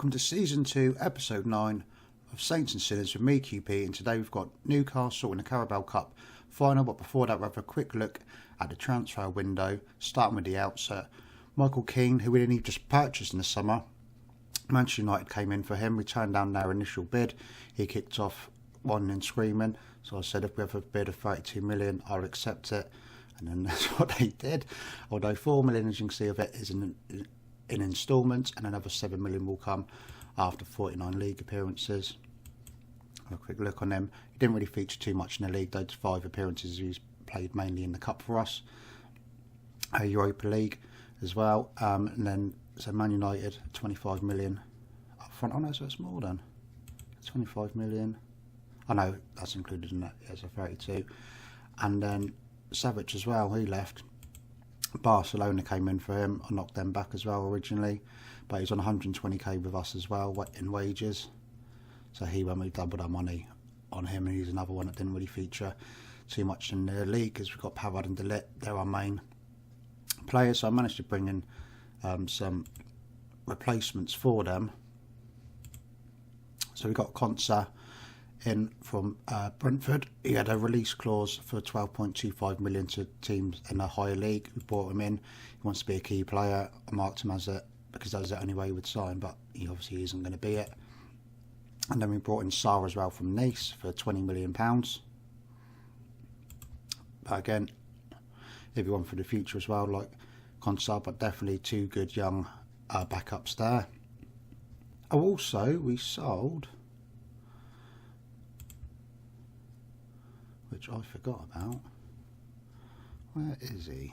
welcome to Season 2, Episode 9 of Saints and Sinners with me, QP, and today we've got Newcastle in the Carabao Cup Final, but before that we'll have a quick look at the transfer window, starting with the outset. Michael Keane, who we only just purchased in the summer, Manchester United came in for him, we turned down their initial bid, he kicked off whining and screaming, so I said if we have a bid of 32 million I'll accept it, and then that's what they did, although 4 million as you can see of it is in instalments, and another 7 million will come after 49 league appearances. Have a quick look on him. He didn't really feature too much in the league, those 5 appearances he's played mainly in the cup for us, Europa League as well, and then so Man United 25 million up front. Oh no, so it's more than 25 million. I know that's included in that as a 32, and then Savic as well, he left. Barcelona came in for him. I knocked them back as well originally, but he's on 120k with us as well in wages, so he went, we doubled our money on him, and he's another one that didn't really feature too much in the league because we've got Pavard and De Ligt, they're our main players, so I managed to bring in some replacements for them. So we got Konsa in from Brentford. He had a release clause for 12.25 million to teams in a higher league. We brought him in. He wants to be a key player. I marked him as it because that was the only way he would sign, but he obviously isn't going to be it. And then we brought in Sarr as well from Nice for £20 million. But again, if you want for the future as well, like Konsa, but definitely 2 good young backups there. Oh, also we sold, which I forgot about. Where is he?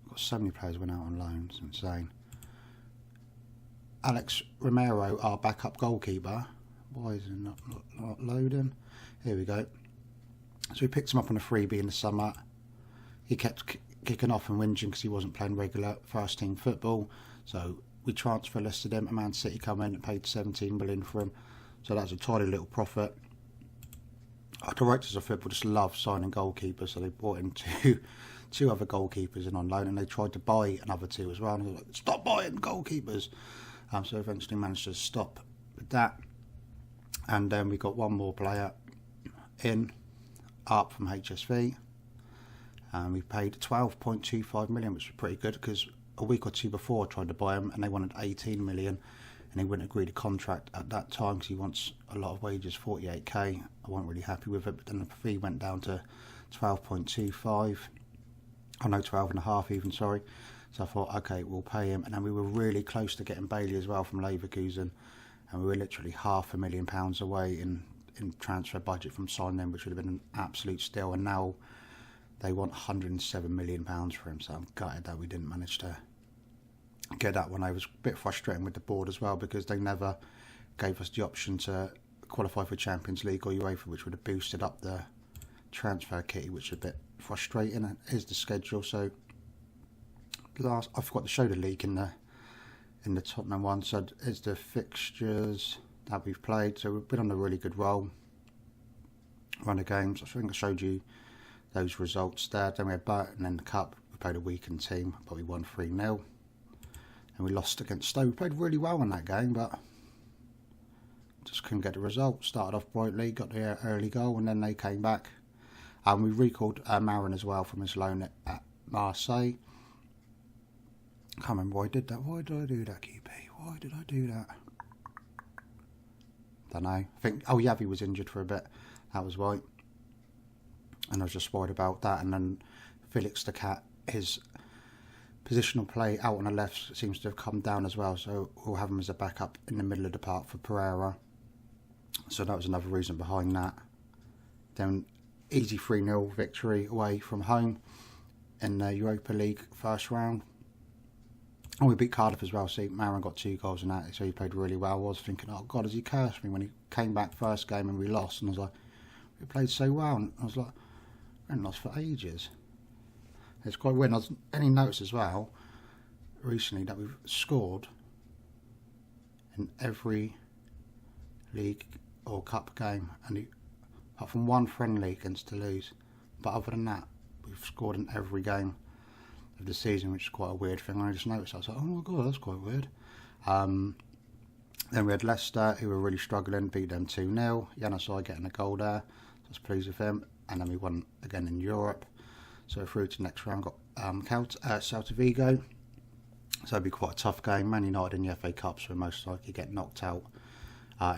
Got so many players went out on loan, it's insane. Alex Romero, our backup goalkeeper. Why is it not loading? Here we go. So we picked him up on a freebie in the summer. He kept kicking off and whinging because he wasn't playing regular first team football. So we transfer listed him. Man City come in and paid 17 million for him. So that's a tiny little profit. Our directors of football just love signing goalkeepers, so they brought in two other goalkeepers in on loan, and they tried to buy another 2 as well. And they were like, stop buying goalkeepers. So eventually managed to stop with that. And then we got one more player in, up from HSV. And we paid 12.25 million, which was pretty good because a week or 2 before I tried to buy him and they wanted 18 million. And he wouldn't agree to contract at that time because he wants a lot of wages, 48k. I wasn't really happy with it, but then the fee went down to 12.25. Oh no, 12.5 even, sorry. So I thought, okay, we'll pay him. And then we were really close to getting Bailey as well from Leverkusen. And we were literally £500,000 away in transfer budget from signing him, which would have been an absolute steal. And now they want £107 million for him. So I'm gutted that we didn't manage to get that one. I was a bit frustrating with the board as well because they never gave us the option to qualify for Champions League or UEFA, which would have boosted up the transfer kitty, which is a bit frustrating. Here's the schedule. So I forgot to show the league in the Tottenham one. So here's the fixtures that we've played. So we've been on a really good roll, run of games. I think I showed you those results there. Then we had Burton in the cup. We played a weakened team, but we won 3-0. And we lost against Stoke. We played really well in that game, but just couldn't get the result. Started off brightly, got the early goal, and then they came back. And we recalled Marin as well from his loan at Marseille. Can't remember why I did that. Why did I do that, QP? Why did I do that? Don't know. I think, Yavi was injured for a bit. That was why. And I was just worried about that. And then Felix the Cat, his positional play out on the left seems to have come down as well, so we'll have him as a backup in the middle of the park for Pereira. So that was another reason behind that. Then easy 3-0 victory away from home in the Europa League first round. And we beat Cardiff as well. See, Marin got 2 goals in that, so he played really well. I was thinking, oh God, has he cursed me when he came back first game and we lost? And I was like, we played so well. And I was like, we haven't lost for ages. It's quite weird. I only noticed as well recently that we've scored in every league or cup game, and apart from one friendly against Toulouse. But other than that, we've scored in every game of the season, which is quite a weird thing. I just noticed. I was like, oh my God, that's quite weird. Then we had Leicester, who were really struggling, beat them 2-0. Januzaj getting a goal there, so I was pleased with him. And then we won again in Europe. So through to the next round, got Celta Vigo. So it'll be quite a tough game. Man United in the FA Cup, so we'll most likely get knocked out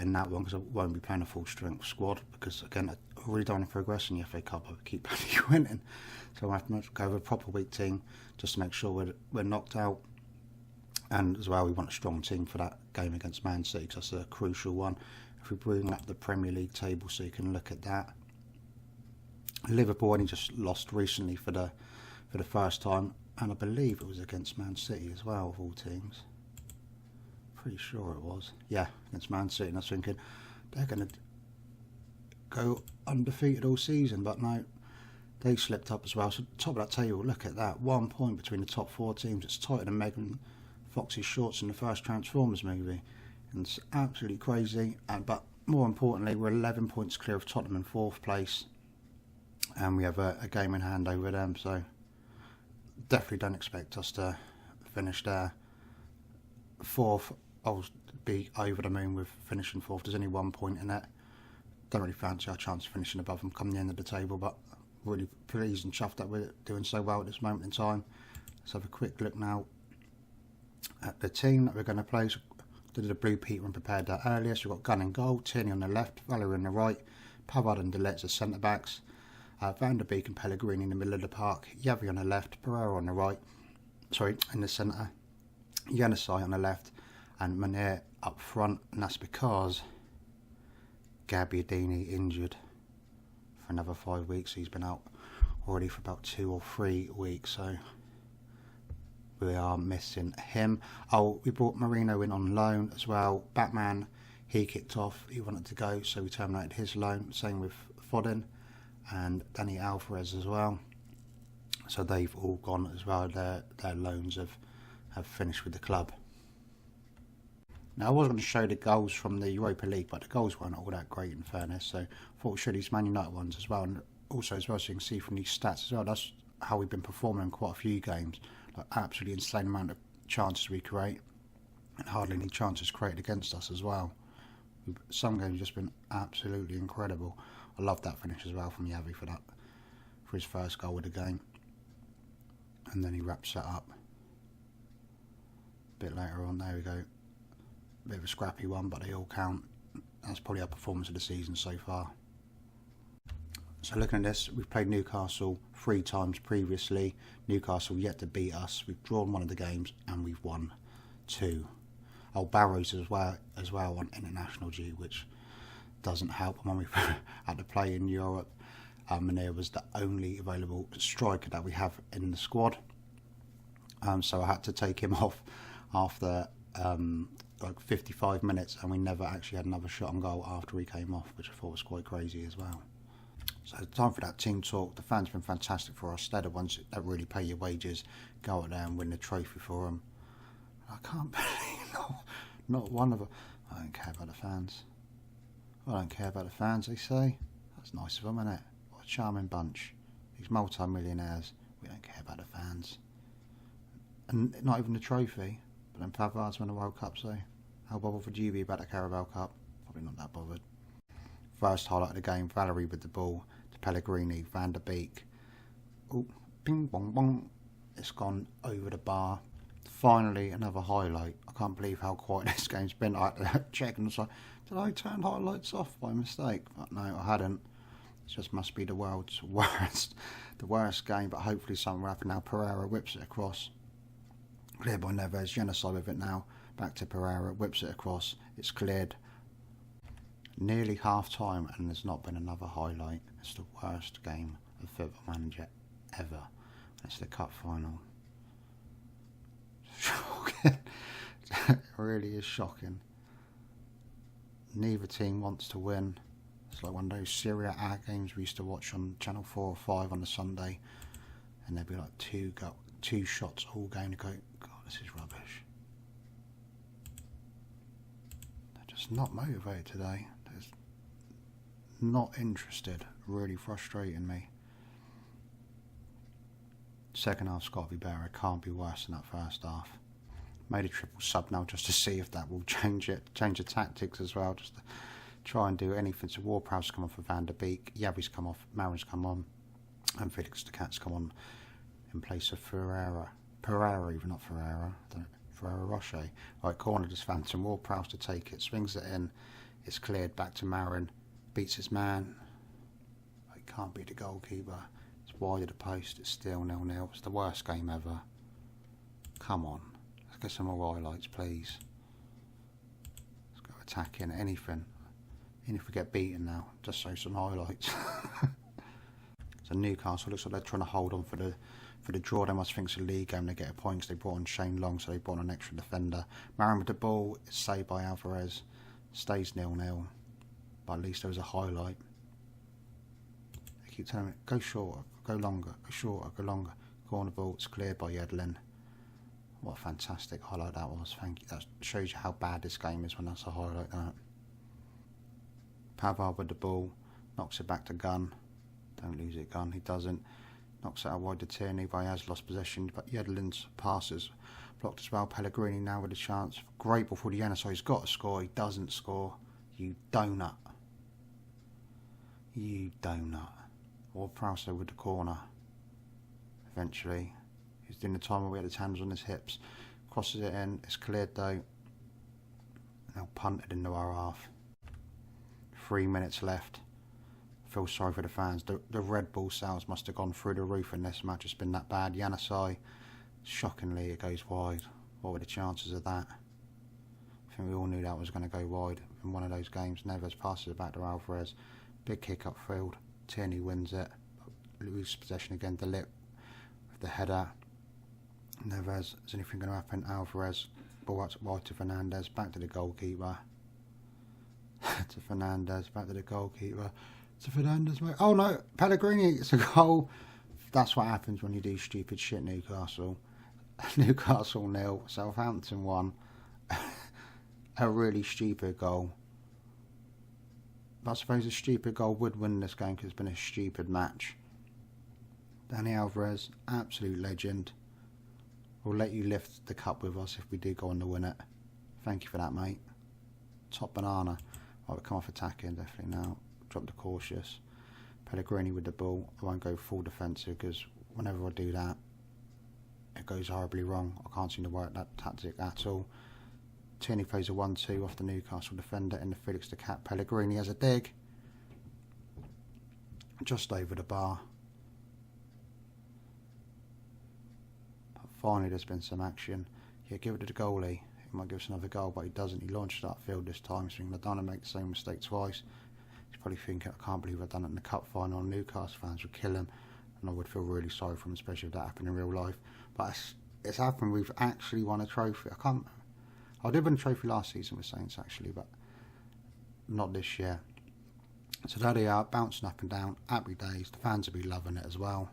in that one, because I won't be playing a full strength squad, because again, I really don't want to progress in the FA Cup. I keep winning. So I have to go with a proper weak team just to make sure we're knocked out. And as well, we want a strong team for that game against Man City, because that's a crucial one. If we bring up the Premier League table so you can look at that. Liverpool only just lost recently for the first time, and I believe it was against Man City as well, of all teams. Pretty sure it was. Yeah, against Man City, and I was thinking they're going to go undefeated all season, but no, they slipped up as well. So top of that table, look at that, 1 point between the top 4 teams. It's tighter than Megan Fox's shorts in the first Transformers movie, and it's absolutely crazy. But more importantly, we're 11 points clear of Tottenham in 4th place, and we have a game in hand over them, so definitely don't expect us to finish there. 4th, I'll be over the moon with finishing 4th. There's only 1 point in it. Don't really fancy our chance of finishing above them come the end of the table, but really pleased and chuffed that we're doing so well at this moment in time. Let's have a quick look now at the team that we're going to play. So did a blue Peter and prepared that earlier. So we've got Gunn in goal, Tierney on the left, Valerie on the right, Pavard and Delets as centre backs, Van der Beek and Pellegrini in the middle of the park, Yavi on the left, Pereira on the right, in the centre, Januzaj on the left, and Manir up front. And that's because Gabbiadini injured for another 5 weeks. He's been out already for about 2 or 3 weeks, so we are missing him. Oh, we brought Marino in on loan as well. Batman, he kicked off, he wanted to go, so we terminated his loan. Same with Foden and Danny Alvarez as well. So they've all gone as well. Their loans have finished with the club. Now I was going to show the goals from the Europa League, but the goals weren't all that great in fairness, so I thought we'd show these Man United ones as well, and also as well, so you can see from these stats as well, that's how we've been performing in quite a few games. Like absolutely insane amount of chances we create, and hardly any chances created against us as well. Some games have just been absolutely incredible. I love that finish as well from Yavi for his first goal of the game, and then he wraps it up a bit later on. There we go. Bit of a scrappy one, but they all count. That's probably our performance of the season so far. So looking at this, we've played Newcastle 3 times previously. Newcastle yet to beat us. We've drawn 1 of the games and we've won 2. Oh, Barrows as well on international duty, which doesn't help. When we had to play in Europe, Manir was the only available striker that we have in the squad. So I had to take him off after like 55 minutes, and we never actually had another shot on goal after he came off, which I thought was quite crazy as well. So time for that team talk. The fans have been fantastic for us. They're the ones that really pay your wages, go out there and win the trophy for them. I can't believe not one of them. I don't care about the fans. I don't care about the fans, they say. That's nice of them, isn't it? What a charming bunch. These multi-millionaires. We don't care about the fans. And not even the trophy. But then Pavard's won the World Cup, so how bothered would you be about the Carabao Cup? Probably not that bothered. First highlight of the game, Valerie with the ball to Pellegrini, Van der Beek. Oh, ping bong bong. It's gone over the bar. Finally, another highlight. I can't believe how quiet this game's been. I had to check and was like, did I turn highlights off by mistake? But no, I hadn't. It just must be the world's worst game, but hopefully something will happen now. Pereira whips it across. Cleared by Neves, Januzaj with it now, back to Pereira, whips it across, it's cleared. Nearly half time and there's not been another highlight. It's the worst game of Football Manager ever. It's the Cup Final. Shocking. It really is shocking. Neither team wants to win. It's like one of those Serie A games we used to watch on Channel 4 or 5 on a Sunday, and there'd be like two shots all game to go, God, this is rubbish. They're just not motivated today. They're not interested. Really frustrating me. Second half's got to be better. It can't be worse than that first half. Made a triple sub now just to see if that will change the tactics as well, just to try and do anything. So Ward-Prowse come off for Van der Beek, Yavi's come off, Marin's come on, and Felix the Cat's come on in place of Pereira, even not Ferreira, Ferreira Rocher. Right, corner just Phantom, Ward-Prowse to take it, swings it in, it's cleared back to Marin, beats his man. He can't beat the goalkeeper. It's wide of the post, it's still 0-0. It's the worst game ever. Come on. Let's get some more highlights, please. Let's go attacking, anything. Even if we get beaten now, just show some highlights. So Newcastle looks like they're trying to hold on for the draw. They must think it's a league game. They get a point because they brought on Shane Long, so they brought on an extra defender. Marin with the ball, it's saved by Alvarez. Stays 0-0, but at least there was a highlight. They keep telling me, go shorter, go longer, go shorter, go longer. Corner ball, it's cleared by Yedlin. What a fantastic highlight that was, thank you. That shows you how bad this game is when that's a highlight, that. Pavard with the ball, knocks it back to Gunn. Don't lose it, Gunn, he doesn't. Knocks it out wide to Tierney, Vayaz lost possession, but Yedlin's passes blocked as well. Pellegrini now with a chance. Great ball for the Januzaj, he's got to score, he doesn't score. You donut. You donut. Ward-Prowse with the corner. Eventually. He's doing the time where he had his hands on his hips. Crosses it in. It's cleared though. Now punted into our half. 3 minutes left. I feel sorry for the fans. The Red Bull sales must have gone through the roof in this match. It's been that bad. Januzaj, shockingly, it goes wide. What were the chances of that? I think we all knew that was going to go wide in one of those games. Neves passes it back to Alvarez. Big kick upfield. Tierney wins it. Lose possession again. De Ligt with the header. Neves, is anything going to happen? Alvarez, ball out wide to Fernandez, back to the goalkeeper. To Fernandez, back to the goalkeeper. To Fernandez, mate. Oh no, Pellegrini, it's a goal. That's what happens when you do stupid shit, Newcastle. Newcastle 0, Southampton 1. A really stupid goal. But I suppose a stupid goal would win this game because it's been a stupid match. Danny Alvarez, absolute legend. We'll let you lift the cup with us if we do go on to win it. Thank you for that, mate. Top banana. Right, we'll come off attacking, definitely now. Drop the cautious. Pellegrini with the ball. I won't go full defensive because whenever I do that, it goes horribly wrong. I can't seem to work that tactic at all. Tierney plays a 1-2 off the Newcastle defender in the Felix the Cat. Pellegrini has a dig. Just over the bar. Finally, there's been some action. Yeah, give it to the goalie. He might give us another goal, but he doesn't. He launched that field this time, so I don't make the same mistake twice. He's probably thinking, I can't believe I've done it in the cup final. Newcastle fans would kill him, and I would feel really sorry for him, especially if that happened in real life. But it's happened. We've actually won a trophy. I did win a trophy last season with Saints, actually, but not this year. So there they are, bouncing up and down. Happy days. The fans will be loving it as well.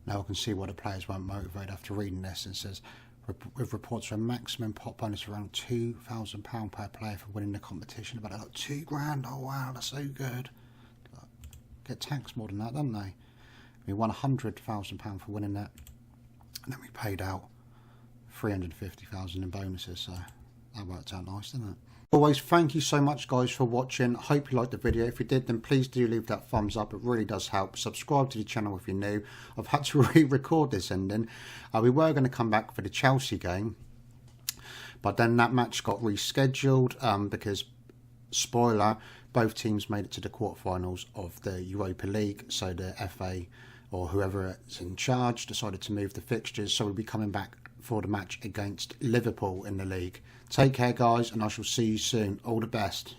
Now I can see why the players weren't motivated after reading this. It says, with reports of a maximum pot bonus around £2,000 per player for winning the competition. But they're like, £2,000, oh wow, that's so good. Get taxed more than that, don't they? We won £100,000 for winning that. And then we paid out $350,000 in bonuses, so that worked out nice, didn't it? Always, thank you so much, guys, for watching. Hope you liked the video. If you did, then please do leave that thumbs up. It really does help. Subscribe to the channel if you're new. I've had to re-record this ending. We were going to come back for the Chelsea game, but then that match got rescheduled because, spoiler, both teams made it to the quarterfinals of the Europa League, so the FA or whoever is in charge decided to move the fixtures, so we'll be coming back for the match against Liverpool in the league. Take care, guys, and I shall see you soon. All the best.